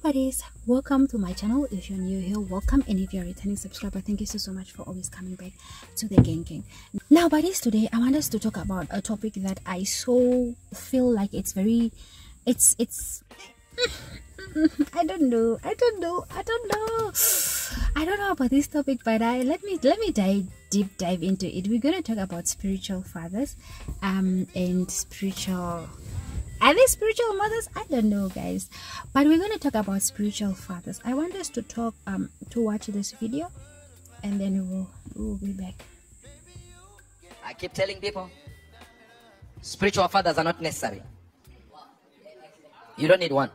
buddies, welcome to my channel. If you're new here, welcome, and if you're a returning subscriber, thank you so much for always coming back to the gang. Now buddies, today I want us to talk about a topic that I so feel like it's I don't know about this topic, but let me deep dive into it. We're going to talk about spiritual fathers and spiritual, are they spiritual mothers? I don't know, guys, but we're going to talk about spiritual fathers. I want us to talk to watch this video, and then we'll be back. I keep telling people, spiritual fathers are not necessary. You don't need one.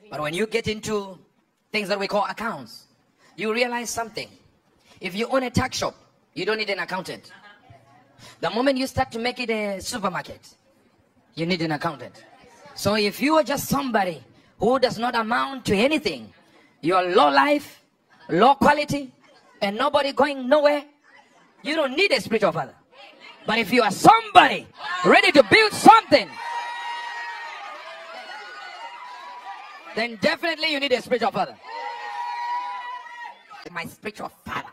But when you get into things that we call accounts, you realize something. If you own a tuck shop, you don't need an accountant. The moment you start to make it a supermarket, you need an accountant. So if you are just somebody who does not amount to anything, you are low life, low quality, and nobody going nowhere, you don't need a spiritual father. But if you are somebody ready to build something, then definitely you need a spiritual father. My spiritual father.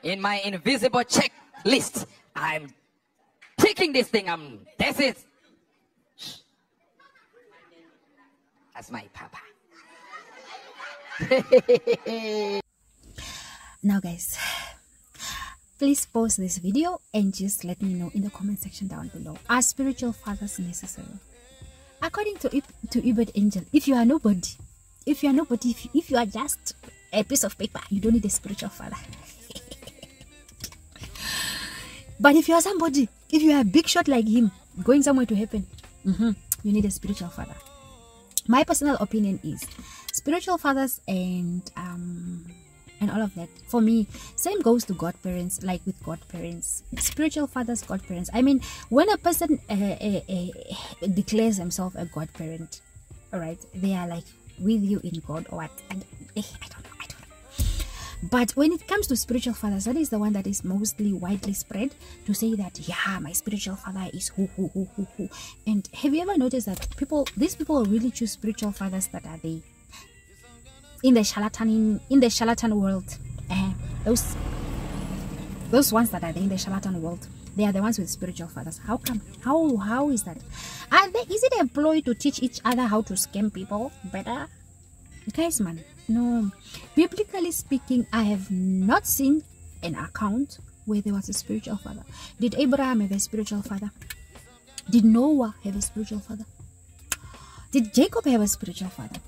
In my invisible checklist, I'm taking this thing. That's it. That's my papa. Now guys, please pause this video and just let me know in the comment section down below, are spiritual fathers necessary? According to Ebert Angel, if you are nobody, if you are just a piece of paper, you don't need a spiritual father. But if you are somebody, if you are a big shot like him, going somewhere to happen, you need a spiritual father. My personal opinion is spiritual fathers and all of that, for me, same goes to godparents. Like with godparents, spiritual fathers, godparents. I mean, when a person declares himself a godparent, all right, they are like with you in God or what? I don't know. But when it comes to spiritual fathers, that is the one that is mostly widely spread to say that, yeah, my spiritual father is who. And have you ever noticed that these people really choose spiritual fathers that are they in the charlatan world? Those ones that are there in the charlatan world, they are the ones with spiritual fathers. How come? How is that? Is it employed to teach each other how to scam people better? Guys, man, no. Biblically speaking, I have not seen an account where there was a spiritual father. Did Abraham have a spiritual father? Did Noah have a spiritual father? Did Jacob have a spiritual father?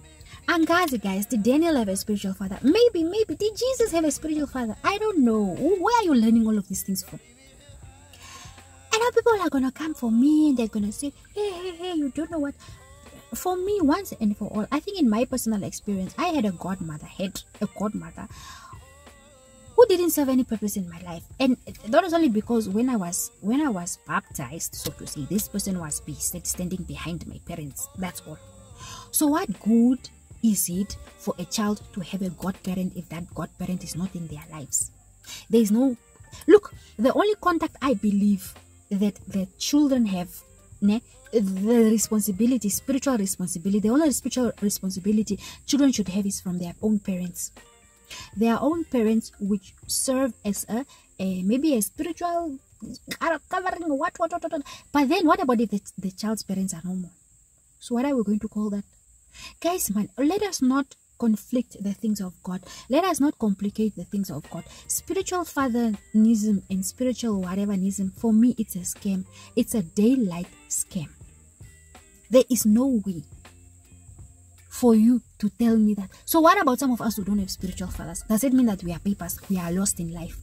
And guys, did Daniel have a spiritual father? Maybe. Did Jesus have a spiritual father? I don't know. Where are you learning all of these things from? And now people are gonna come for me and they're gonna say, hey, you don't know what. For me, once and for all, I think in my personal experience, I had a godmother who didn't serve any purpose in my life. And that was only because when I was baptized, so to say, this person was standing behind my parents. That's all. So what good is it for a child to have a godparent if that godparent is not in their lives? There is no... Look, the only contact I believe that the children have, the responsibility, spiritual responsibility, the only spiritual responsibility children should have is from their own parents. Their own parents, which serve as maybe a spiritual covering, what. But then what about if the child's parents are no more? So what are we going to call that? Guys, man, let us not conflict the things of God. Let us not complicate the things of God. Spiritual fatherism and spiritual whateverism, for me, it's a scam. It's a daylight scam. There is no way for you to tell me that. So what about some of us who don't have spiritual fathers? Does it mean that we are papers? We are lost in life?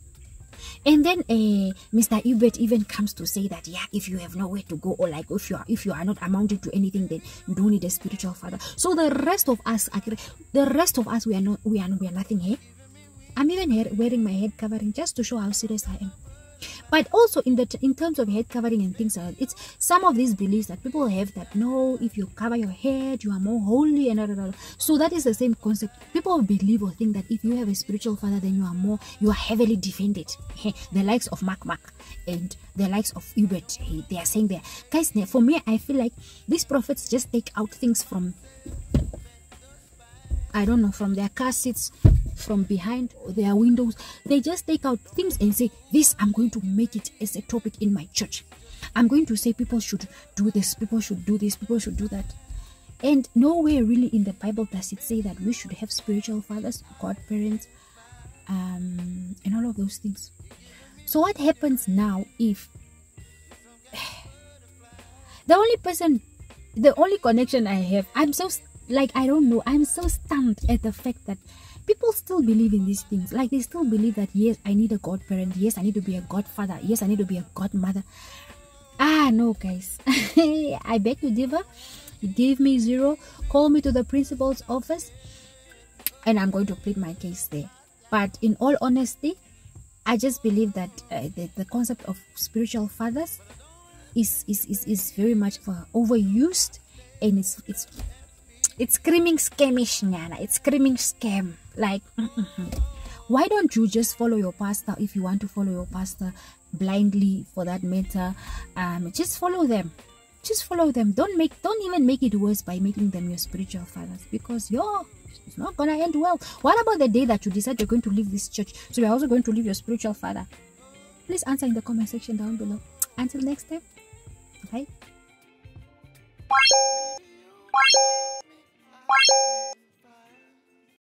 And then Mr. Ebert even comes to say that, yeah, if you have nowhere to go, or like if you are not amounting to anything, then you don't need a spiritual father. So the rest of us, we are nothing here. I'm even here wearing my head covering just to show how serious I am. But also in terms of head covering and things like that, it's some of these beliefs that people have that no, if you cover your head, you are more holy and blah, blah, blah. So that is the same concept. People believe or think that if you have a spiritual father, then you are heavily defended. The likes of Mark and the likes of Hubert, they are saying there. Guys, for me, I feel like these prophets just take out things from, I don't know, from their car seats, from behind their windows. They just take out things and say, this, I'm going to make it as a topic in my church. I'm going to say people should do this, people should do this, people should do that. And nowhere really in the Bible does it say that we should have spiritual fathers, godparents, and all of those things. So what happens now if the only connection I have, I'm so, like, I don't know, I'm so stunned at the fact that people still believe in these things. Like, they still believe that, yes, I need a godparent. Yes, I need to be a godfather. Yes, I need to be a godmother. No, guys. I beg to differ. You give me 0. Call me to the principal's office. And I'm going to plead my case there. But in all honesty, I just believe that the concept of spiritual fathers is very much overused. And it's screaming scamish, Nyana. It's screaming scam. Like, why don't you just follow your pastor if you want to follow your pastor blindly, for that matter? Just follow them. Just follow them. Don't even make it worse by making them your spiritual fathers, because it's not gonna end well. What about the day that you decide you're going to leave this church, so you're also going to leave your spiritual father? Please answer in the comment section down below. Until next time, bye.